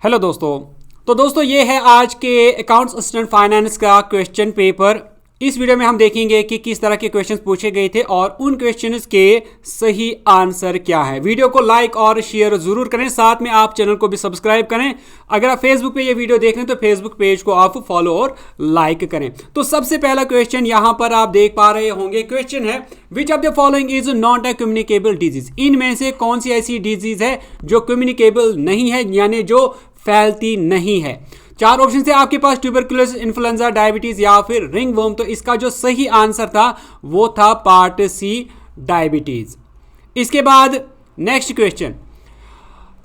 Hello दोस्तों। तो दोस्तों ये है आज के अकाउंट्स असिस्टेंट फाइनेंस का क्वेश्चन पेपर। इस वीडियो में हम देखेंगे कि किस तरह के क्वेश्चंस पूछे गए थे और उन क्वेश्चंस के सही आंसर क्या है। वीडियो को लाइक और शेयर जरूर करें, साथ में आप चैनल को भी सब्सक्राइब करें। अगर आप फेसबुक पे ये वीडियो देख रहे हैं तो फेसबुक पेज को आप फॉलो और लाइक करें। तो सबसे पहला क्वेश्चन यहां पर आप देख पा रहे होंगे। क्वेश्चन है which of the following is not a communicable disease. इनमें से कौन सी ऐसी डिजीज है जो कम्युनिकेबल नहीं है, यानी जो फैलती नहीं है। चार ऑप्शन थे आपके पास, ट्यूबरकुलोसिस, इन्फ्लुएंजा, डायबिटीज या फिर रिंगवर्म। तो इसका जो सही आंसर था वो था पार्ट सी, डायबिटीज। इसके बाद next question,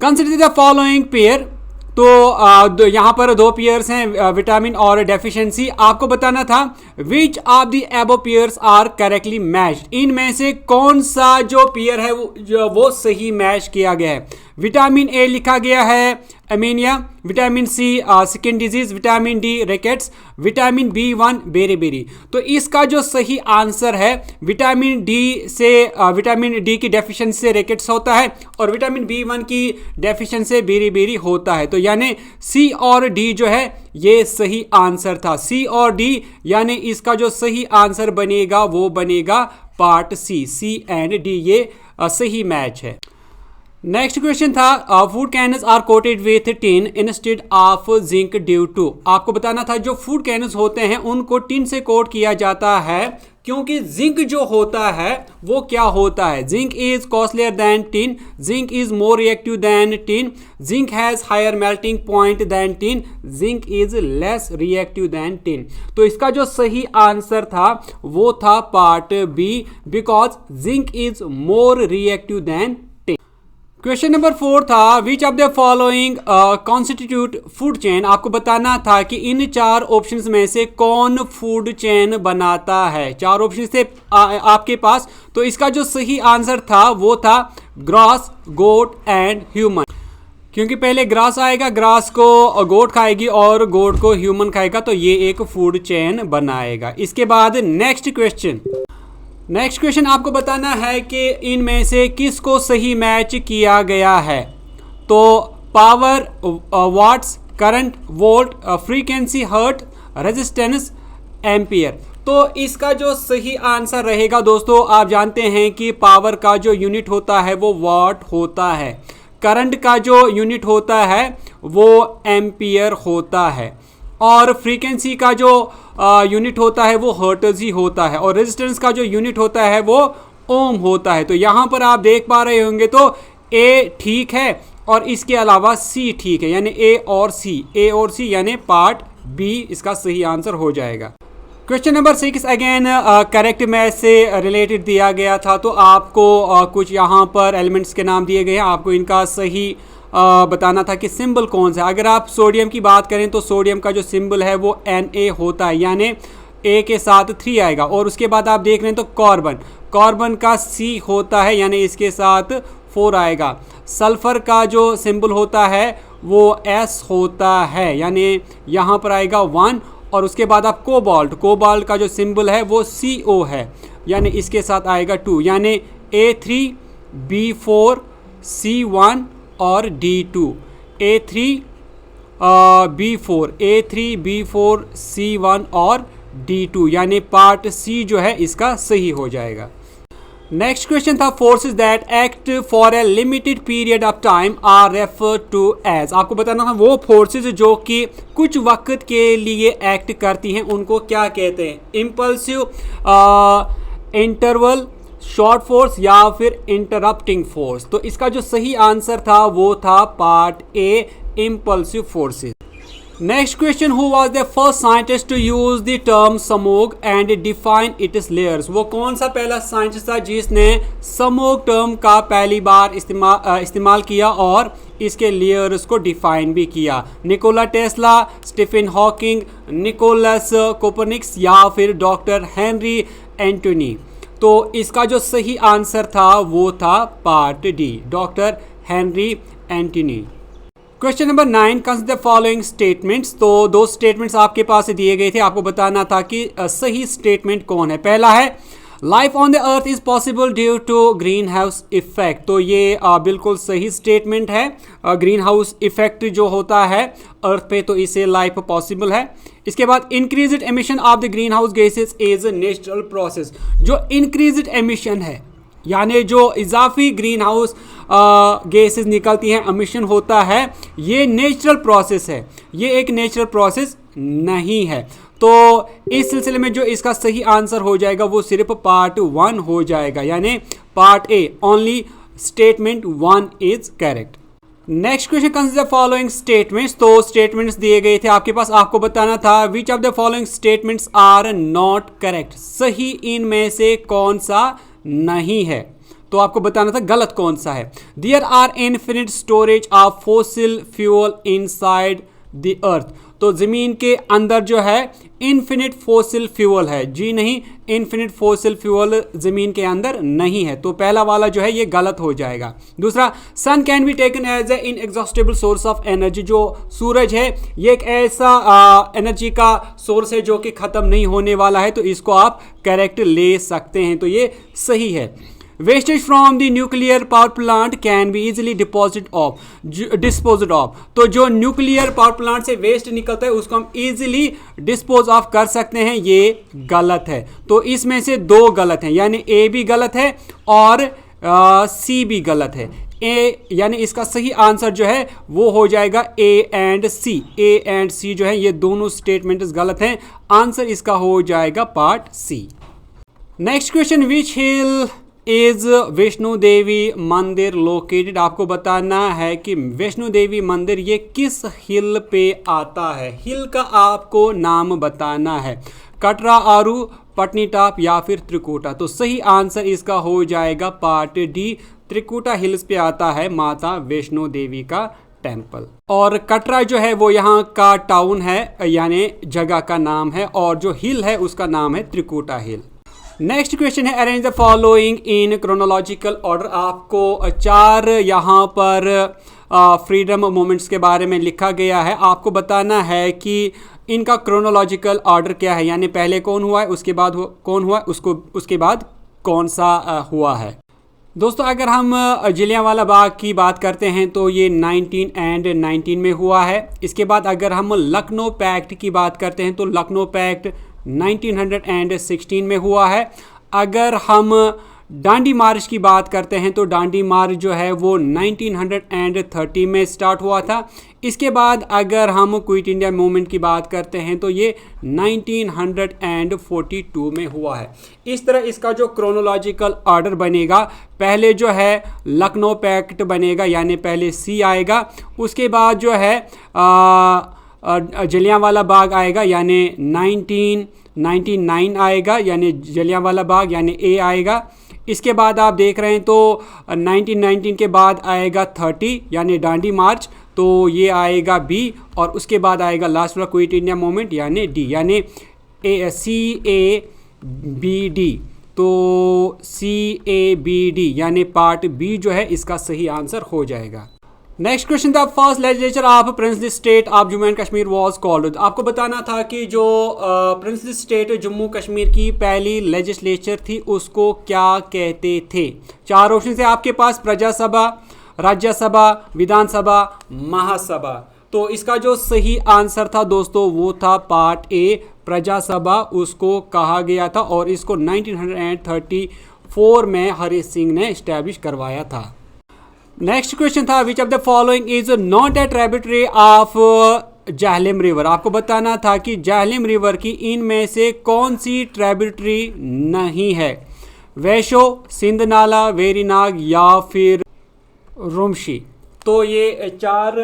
consider the following pair. तो यहां पर दो पेयर्स हैं, विटामिन और डेफिशिएंसी। आपको बताना था which of the above pairs are correctly matched. इनमें से कौन सा जो पेयर है वो सही मैच किया गया है। विटामिन ए लिखा गया है anaemia, vitamin C skin disease, vitamin D rickets, vitamin B one beriberi. तो इसका जो सही आंसर है विटामिन डी से विटामिन डी की डेफिशिएंसी से रिकेट्स होता है और विटामिन बी1 की डेफिशिएंसी से बेरीबेरी होता है। तो यानी सी और डी जो है ये सही आंसर था, सी और डी। यानी इसका जो सही आंसर बनेगा वो बनेगा part C, C and D, ये सही मैच है। नेक्स्ट क्वेश्चन था food cans are coated with tin instead of zinc due to. आपको बताना था जो फूड कैनस होते हैं उनको टिन से कोट किया जाता है क्योंकि जिंक जो होता है वो क्या होता है। Zinc is costlier than tin, zinc is more reactive than tin, zinc has higher melting point than tin, zinc is less reactive than tin. तो इसका जो सही आंसर था वो था part B, because zinc is more reactive than. Question number 4 था which of the following constitute food chain. आपको बताना था कि इन चार ऑप्शंस में से कौन फूड चेन बनाता है। चार ऑप्शंस थे आपके पास। तो इसका जो सही आंसर था वो था ग्रास, गोट एंड ह्यूमन। क्योंकि पहले ग्रास आएगा, ग्रास को गोट खाएगी और गोट को ह्यूमन खाएगा, तो ये एक फूड चेन बनाएगा। इसके बाद नेक्स्ट क्वेश्चन आपको बताना है कि इनमें से किसको सही मैच किया गया है। तो power, watts, current, volt, frequency, hertz, resistance, ampere. तो इसका जो सही आंसर रहेगा दोस्तों, आप जानते हैं कि पावर का जो यूनिट होता है वो वाट होता है, करंट का जो यूनिट होता है वो एम्पियर होता है, और फ्रीक्वेंसी का जो यूनिट होता है वो हर्ट्ज ही होता है, और रेजिस्टेंस का जो यूनिट होता है वो ओम होता है। तो यहाँ पर आप देख पा रहे होंगे तो ए ठीक है और इसके अलावा सी ठीक है, यानी ए और सी यानी पार्ट बी इसका सही आंसर हो जाएगा। Question number 6 again correct math से रिलेटेड दिया गया था। तो आपको कुछ यहाँ पर एलिमेंट्स के नाम दिए गए हैं, आपको इनका सही बताना था कि सिंबल कौन सा है। अगर आप सोडियम की बात करें तो सोडियम का जो सिंबल है वो Na होता है, यानी A के साथ 3 आएगा। और उसके बाद आप देख रहे हैं तो कार्बन का C होता है, यानी इसके साथ 4 आएगा। सल्फर का जो सिंबल होता है वो S होता है, यानी यहाँ पर आएगा 1। और उसके बाद आप कोबाल्ट का जो सिंबल है वो CO है, यानी इसके साथ आएगा 2, यानी A3, B4, C1 और D2, A3, B4, C1 और D2, यानी पार्ट C जो है इसका सही हो जाएगा। नेक्स्ट क्वेश्चन था forces that act for a limited period of time are referred to as. आपको बताना था वो फोर्सेस जो कि कुछ वक्त के लिए एक्ट करती हैं उनको क्या कहते हैं। इम्पल्सिव, इंटरवल, शॉर्ट फोर्स या फिर इंटरप्टिंग फोर्स। तो इसका जो सही आंसर था वो था part A, impulsive forces. Next question, who was the first scientist to use the term smoke and define its layers. वो कौन सा पहला साइंटिस्ट था जिसने स्मोक टर्म का पहली बार इस्तेमाल किया और इसके लेयर्स को डिफाइन भी किया। Nikola Tesla, Stephen Hawking, Nicolaus Copernicus या फिर डॉक्टर हेनरी एंटोनी। तो इसका जो सही आंसर था वो था part D, doctor Henry Antoine. Question number 9, consider following statements. तो दो स्टेटमेंट्स आपके पास दिए गए थे, आपको बताना था कि सही स्टेटमेंट कौन है। पहला है life on the earth is possible due to green house effect. तो ये बिल्कुल सही स्टेटमेंट है। ग्रीन हाउस इफेक्ट जो होता है अर्थ पे, तो इससे लाइफ पॉसिबल है। इसके बाद increased emission of the green house gases is a natural process. जो इंक्रीज्ड एमिशन है यानी जो इजाफी ग्रीन हाउस गैसेस निकलती हैं, एमिशन होता है, ये नेचुरल प्रोसेस है, ये एक नेचुरल प्रोसेस नहीं है। तो इस सिलसिले में जो इसका सही आंसर हो जाएगा वो सिर्फ पार्ट 1 हो जाएगा, यानी part A, only statement 1 is correct. Next question, consider following statements. तो स्टेटमेंट्स दिए गए थे आपके पास, आपको बताना था which of the following statements are not correct. सही इनमें से कौन सा नहीं है, तो आपको बताना था गलत कौन सा है। There are infinite storage of fossil fuel inside the earth. तो जमीन के अंदर जो है इनफिनिट फॉसिल फ्यूल है, जी नहीं, इनफिनिट फॉसिल फ्यूल जमीन के अंदर नहीं है। तो पहला वाला जो है ये गलत हो जाएगा। दूसरा, sun can be taken as a inexhaustible source of energy. जो सूरज है ये एक ऐसा एनर्जी का सोर्स है जो कि खत्म नहीं होने वाला है, तो इसको आप करेक्ट ले सकते हैं, तो ये सही है। Wastage from the nuclear power plant can be easily disposed of. तो जो न्यूक्लियर पावर प्लांट से वेस्ट निकलता है उसको हम इजिली डिस्पोज ऑफ कर सकते हैं, ये गलत है। तो इसमें से 2 गलत हैं, यानी ए भी गलत है और सी भी गलत है। ए यानी इसका सही आंसर जो है वो हो जाएगा A and C. A and सी जो है ये दोनों स्टेटमेंट्स गलत हैं, आंसर इसका हो जाएगा part C. Next question, which hill is Vaishno Devi mandir located. आपको बताना है कि वैष्णो देवी मंदिर ये किस हिल पे आता है। हिल का आपको नाम बताना है, कटरा, आरू, पटनीटॉप या फिर त्रिकुटा। तो सही आंसर इसका हो जाएगा पार्ट डी, त्रिकुटा हिल्स पे आता है माता वैष्णो देवी का टेम्पल। और कटरा जो है वो यहाँ का टाउन है, यानी जगह का नाम है, और जो हिल है उसका नाम है त्रिकुटा हिल। नेक्स्ट क्वेश्चन है, arrange the following in chronological order. आपको 4 यहाँ पर फ्रीडम मूवमेंट्स के बारे में लिखा गया है, आपको बताना है कि इनका क्रोनोलॉजिकल ऑर्डर क्या है, यानी पहले कौन हुआ है, उसके बाद कौन हुआ है, उसके बाद कौन सा हुआ है। दोस्तों अगर हम जलियांवाला बाग की बात करते हैं तो ये 1919 में हुआ है। इसके बाद अगर हम लखनऊ पैक्ट की बात करते हैं तो लखनऊ पैक्ट 1916 में हुआ है। अगर हम डांडी मार्च की बात करते हैं तो डांडी मार्च जो है वो 1930 में स्टार्ट हुआ था। इसके बाद अगर हम क्विट इंडिया मूवमेंट की बात करते हैं तो ये 1942 में हुआ है। इस तरह इसका जो क्रोनोलॉजिकल ऑर्डर बनेगा, पहले जो है लखनऊ पैक्ट बनेगा, यानी पहले सी आएगा, उसके बाद जो है जलियांवाला बाग आएगा, यानी 1999 आएगा, यानी जलियांवाला बाग यानी ए आएगा। इसके बाद आप देख रहे हैं तो 1919 के बाद आएगा 30 यानी डांडी मार्च, तो ये आएगा बी, और उसके बाद आएगा लास्ट वाला क्विट इंडिया मूवमेंट यानी डी, यानी CABD। तो CABD यानी पार्ट बी जो है इसका सही आंसर हो जाएगा। नेक्स्ट क्वेश्चन था, first legislature of princely state of Jammu and Kashmir was called. आपको बताना था कि जो प्रिंसली स्टेट जम्मू कश्मीर की पहली लेजिस्लेचर थी उसको क्या कहते थे। 4 ऑप्शन है आपके पास, प्रजासभा, राज्यसभा, विधानसभा, महासभा। तो इसका जो सही आंसर था दोस्तों वो था पार्ट ए, प्रजासभा उसको कहा गया था, और इसको 1934 में हरि सिंह ने इस्टेब्लिश करवाया था। नेक्स्ट क्वेश्चन था, which of the following is not a tributary of Jhelum river. आपको बताना था कि जहलम रिवर की इनमें से कौन सी ट्रिब्यूटरी नहीं है, वैशो, सिंध नाला, वेरीनाग या फिर रुमशी। तो ये 4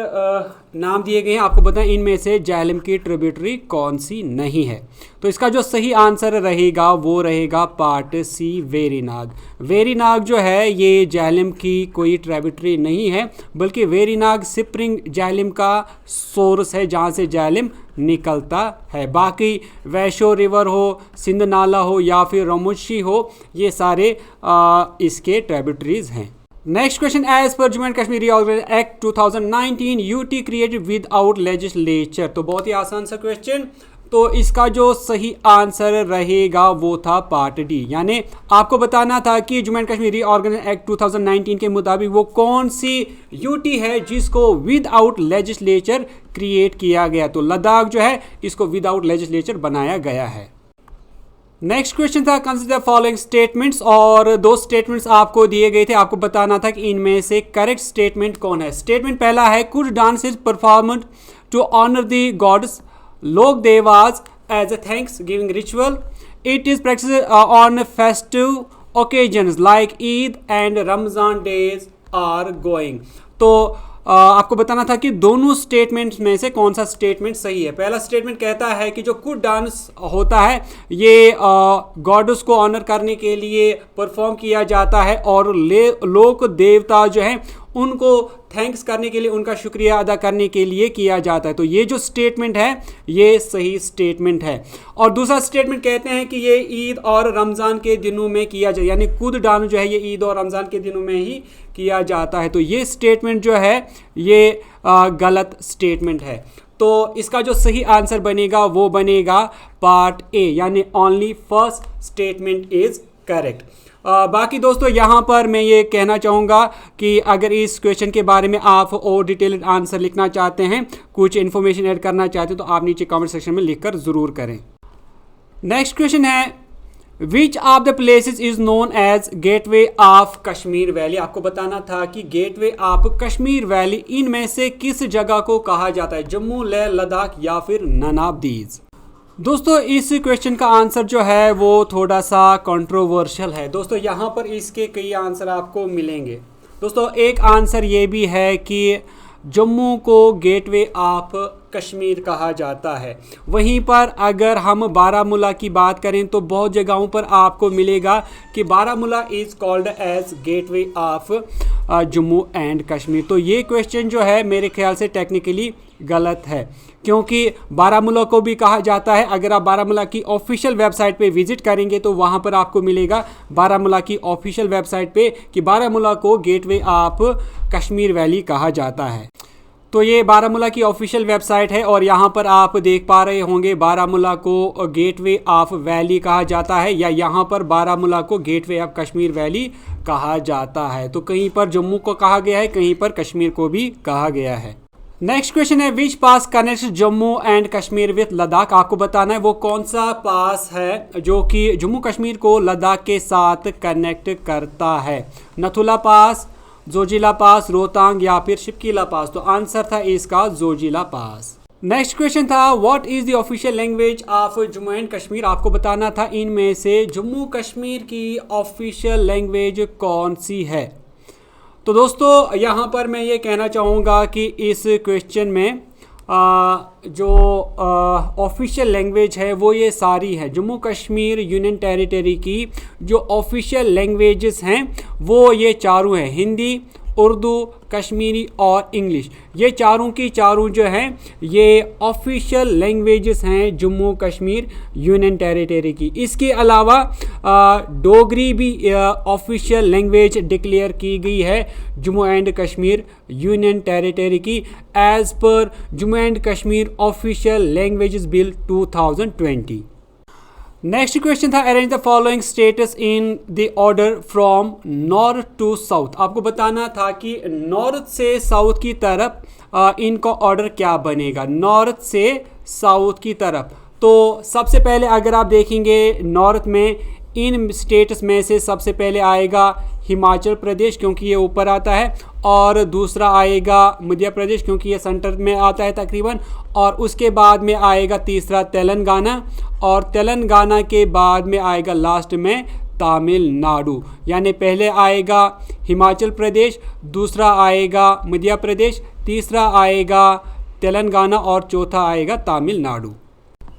नाम दिए गए हैं, आपको बताएं इनमें से जहलम की ट्रिब्यूटरी कौन सी नहीं है। तो इसका जो सही आंसर रहेगा वो रहेगा पार्ट सी, वेरीनाग। वेरीनाग जो है ये जहलम की कोई ट्रिब्यूटरी नहीं है, बल्कि वेरीनाग स्प्रिंग जहलम का सोर्स है जहाँ से जहलम निकलता है। बाकी वैशो रिवर हो, सिंध नाला हो या फिर रमुशी हो, ये सारे इसके ट्रिब्यूटरीज हैं। नेक्स्ट क्वेश्चन, एज पर Jammu and Kashmir reorganisation act 2019 UT created without legislature. तो बहुत ही आसान सा क्वेश्चन, तो इसका जो सही आंसर रहेगा वो था पार्ट डी। यानी आपको बताना था कि Jammu and Kashmir reorganisation act 2019 के मुताबिक वो कौन सी यूटी है जिसको विदाउट लेजिस्लेचर क्रिएट किया गया। तो लद्दाख जो है इसको विदाउट लेजिस्लेचर बनाया गया है। नेक्स्ट क्वेश्चन था कंसिडर फॉलोइंग स्टेटमेंट्स, और दो स्टेटमेंट्स आपको दिए गए थे, आपको बताना था कि इनमें से करेक्ट स्टेटमेंट कौन है। स्टेटमेंट पहला है Kud dance is performed to honour the gods Lok Devas as a thanks giving ritual. It is practice on festive occasions like Eid and Ramzan days are going. तो आपको बताना था कि दोनों स्टेटमेंट्स में से कौन सा स्टेटमेंट सही है। पहला स्टेटमेंट कहता है कि जो कुड डांस होता है ये गॉड्स को ऑनर करने के लिए परफॉर्म किया जाता है और लोक देवता जो हैं उनको थैंक्स करने के लिए, उनका शुक्रिया अदा करने के लिए किया जाता है। तो ये जो स्टेटमेंट है ये सही स्टेटमेंट है। और दूसरा स्टेटमेंट कहते हैं कि ये ईद और रमज़ान के दिनों में किया जाए, यानी कुद डांस जो है ये ईद और रमज़ान के दिनों में ही किया जाता है। तो ये स्टेटमेंट जो है ये गलत स्टेटमेंट है। तो इसका जो सही आंसर बनेगा वो बनेगा पार्ट ए, यानी only first statement is correct. बाकी दोस्तों यहाँ पर मैं ये कहना चाहूँगा कि अगर इस क्वेश्चन के बारे में आप और डिटेल्ड आंसर लिखना चाहते हैं, कुछ इन्फॉर्मेशन ऐड करना चाहते हैं, तो आप नीचे कमेंट सेक्शन में लिखकर ज़रूर करें। नेक्स्ट क्वेश्चन है which of the places is known as gateway of Kashmir valley. आपको बताना था कि गेटवे ऑफ कश्मीर वैली इनमें से किस जगह को कहा जाता है, जम्मू, लेह, लद्दाख या फिर नन ऑफ दीज। दोस्तों इस क्वेश्चन का आंसर जो है वो थोड़ा सा कंट्रोवर्शियल है। दोस्तों यहाँ पर इसके कई आंसर आपको मिलेंगे। दोस्तों एक आंसर ये भी है कि जम्मू को गेटवे ऑफ कश्मीर कहा जाता है। वहीं पर अगर हम बारामूला की बात करें तो बहुत जगहों पर आपको मिलेगा कि Baramulla is called as gateway of Jammu and Kashmir. तो ये क्वेश्चन जो है मेरे ख्याल से टेक्निकली गलत है, क्योंकि बारामूला को भी कहा जाता है। अगर आप बारामूला की ऑफिशियल वेबसाइट पे विजिट करेंगे तो वहाँ पर आपको मिलेगा बारामूला की ऑफिशियल वेबसाइट पे कि बारामूला को गेटवे ऑफ कश्मीर वैली कहा जाता है। तो ये बारामूला की ऑफिशियल वेबसाइट है और यहाँ पर आप देख पा रहे होंगे बारामूला को गेटवे ऑफ वैली कहा जाता है, या यहाँ पर बारामूला को गेटवे ऑफ कश्मीर वैली कहा जाता है। तो कहीं पर जम्मू को कहा गया है, कहीं पर कश्मीर को भी कहा गया है। नेक्स्ट क्वेश्चन है which pass connects Jammu and Kashmir with Ladakh. आपको बताना है वो कौन सा पास है जो कि जम्मू कश्मीर को लद्दाख के साथ कनेक्ट करता है। नथुला पास, जोजिला पास, रोहतांग या फिर शिपकीला पास। तो आंसर था इसका जोजिला पास। नेक्स्ट क्वेश्चन था what is the official language of Jammu and Kashmir. आपको बताना था इनमें से जम्मू कश्मीर की ऑफिशियल लैंग्वेज कौन सी है। तो दोस्तों यहाँ पर मैं ये कहना चाहूँगा कि इस क्वेश्चन में जो ऑफिशियल लैंग्वेज है वो ये सारी है। जम्मू कश्मीर यूनियन टेरिटरी की जो ऑफिशियल लैंग्वेजेस हैं वो ये चारों हैं, हिंदी, उर्दू, कश्मीरी और इंग्लिश। ये चारों की चारों जो हैं ये ऑफिशियल लैंग्वेजेस हैं जम्मू कश्मीर यूनियन टेरिटरी की। इसके अलावा डोगरी भी ऑफिशियल लैंग्वेज डिक्लेयर की गई है Jammu and Kashmir union territory की एज पर Jammu and Kashmir official languages bill 2020। Next question था arrange the following states in the order from north to south. आपको बताना था कि नॉर्थ से साउथ की तरफ इनका ऑर्डर क्या बनेगा, नॉर्थ से साउथ की तरफ। तो सबसे पहले अगर आप देखेंगे नॉर्थ में इन स्टेट्स में से सबसे पहले आएगा हिमाचल प्रदेश क्योंकि ये ऊपर आता है, और दूसरा आएगा मध्य प्रदेश क्योंकि ये सेंटर में आता है तकरीबन, और उसके बाद में आएगा तीसरा तेलंगाना, और तेलंगाना के बाद में आएगा लास्ट में तमिलनाडु। यानी पहले आएगा हिमाचल प्रदेश, दूसरा आएगा मध्य प्रदेश, तीसरा आएगा तेलंगाना और चौथा आएगा तमिलनाडु।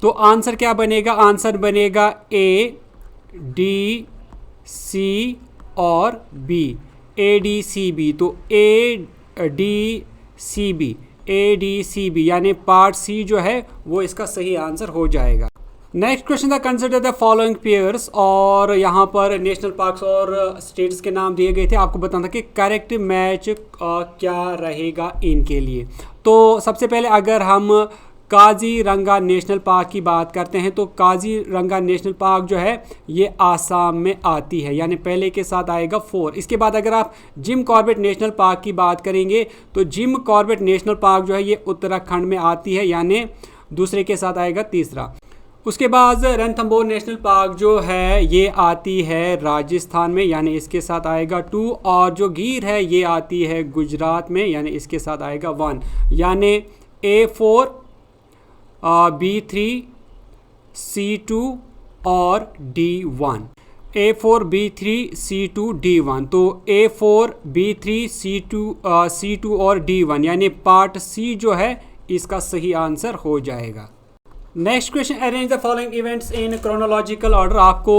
तो आंसर क्या बनेगा, आंसर बनेगा ए, डी, सी और B, A D C B. तो A D C B, A D C B यानी पार्ट सी जो है वो इसका सही आंसर हो जाएगा। नेक्स्ट क्वेश्चन था कंसिडर द फॉलोइंग पेयर्स, और यहाँ पर नेशनल पार्क्स और स्टेट्स के नाम दिए गए थे। आपको बताना था कि करेक्ट मैच क्या रहेगा इनके लिए। तो सबसे पहले अगर हम काजीरंगा नेशनल पार्क की बात करते हैं तो काजीरंगा नेशनल पार्क जो है ये आसाम में आती है, यानी पहले के साथ आएगा 4। इसके बाद अगर आप जिम कॉर्बेट नेशनल पार्क की बात करेंगे तो जिम कॉर्बेट नेशनल पार्क जो है ये उत्तराखंड में आती है, यानी दूसरे के साथ आएगा तीसरा। उसके बाद रणथंभौर नेशनल पार्क जो है ये आती है राजस्थान में, यानी इसके साथ आएगा 2। और जो गिर है ये आती है गुजरात में, यानी इसके साथ आएगा 1, यानी A4 B3 C2 और D1। A4 B3 C2 D1, तो A4 B3 C2 और D1 यानी पार्ट C जो है इसका सही आंसर हो जाएगा। Next question, arrange the following events in chronological order. आपको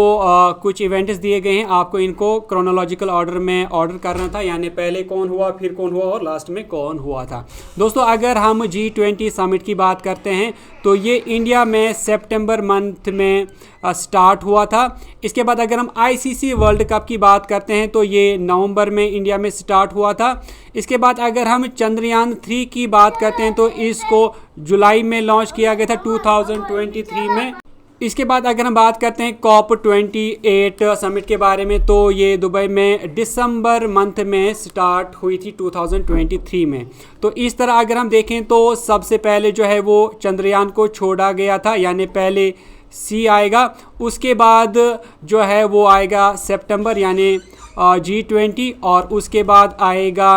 कुछ इवेंट्स दिए गए हैं, आपको इनको क्रोनोलॉजिकल ऑर्डर में ऑर्डर करना था, यानी पहले कौन हुआ, फिर कौन हुआ और लास्ट में कौन हुआ था। दोस्तों अगर हम G20 समिट की बात करते हैं तो ये इंडिया में सितंबर मंथ में स्टार्ट हुआ था। इसके बाद अगर हम ICC वर्ल्ड कप की बात करते हैं तो ये नवंबर में इंडिया में स्टार्ट हुआ था। इसके बाद अगर हम चंद्रयान 3 की बात करते हैं तो इसको जुलाई में लॉन्च किया गया था 2023 में। इसके बाद अगर हम बात करते हैं COP28 समिट के बारे में तो ये दुबई में दिसंबर मंथ में स्टार्ट हुई थी 2023 में। तो इस तरह अगर हम देखें तो सबसे पहले जो है वो चंद्रयान को छोड़ा गया था, यानी पहले C आएगा, उसके बाद जो है वो आएगा सितंबर यानी G20, और उसके बाद आएगा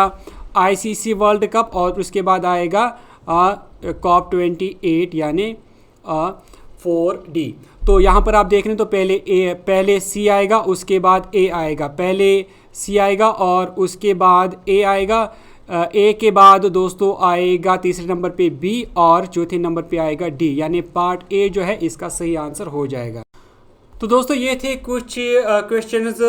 ICC वर्ल्ड कप, और उसके बाद आएगा COP28 यानी 4D। तो यहाँ पर आप देख रहे हैं तो पहले C आएगा, उसके बाद A आएगा, पहले C आएगा और उसके बाद A आएगा, A के बाद दोस्तों आएगा तीसरे नंबर पे B और चौथे नंबर पे आएगा D, यानी पार्ट A जो है इसका सही आंसर हो जाएगा। तो दोस्तों ये थे कुछ क्वेश्चंस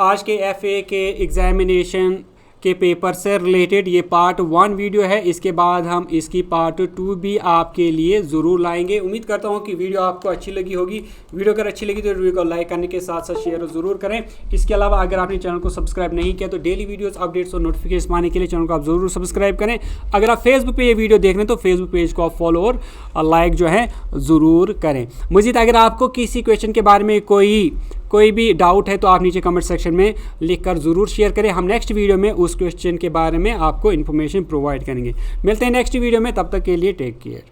आज के FA के एग्जामिनेशन के पेपर से रिलेटेड। ये पार्ट 1 वीडियो है, इसके बाद हम इसकी पार्ट 2 भी आपके लिए ज़रूर लाएंगे। उम्मीद करता हूँ कि वीडियो आपको अच्छी लगी होगी। वीडियो अगर अच्छी लगी तो वीडियो को लाइक करने के साथ साथ शेयर ज़रूर करें। इसके अलावा अगर आपने चैनल को सब्सक्राइब नहीं किया तो डेली वीडियोस अपडेट्स और नोटिफिकेशन पाने के लिए चैनल को आप ज़रूर सब्सक्राइब करें। अगर आप फेसबुक पर ये वीडियो देख रहे हैं तो फेसबुक पेज को आप फॉलो और लाइक जो है ज़रूर करें। मज़ीद अगर आपको किसी क्वेश्चन के बारे में कोई भी डाउट है तो आप नीचे कमेंट सेक्शन में लिखकर ज़रूर शेयर करें। हम नेक्स्ट वीडियो में उस क्वेश्चन के बारे में आपको इन्फॉर्मेशन प्रोवाइड करेंगे। मिलते हैं नेक्स्ट वीडियो में, तब तक के लिए टेक केयर।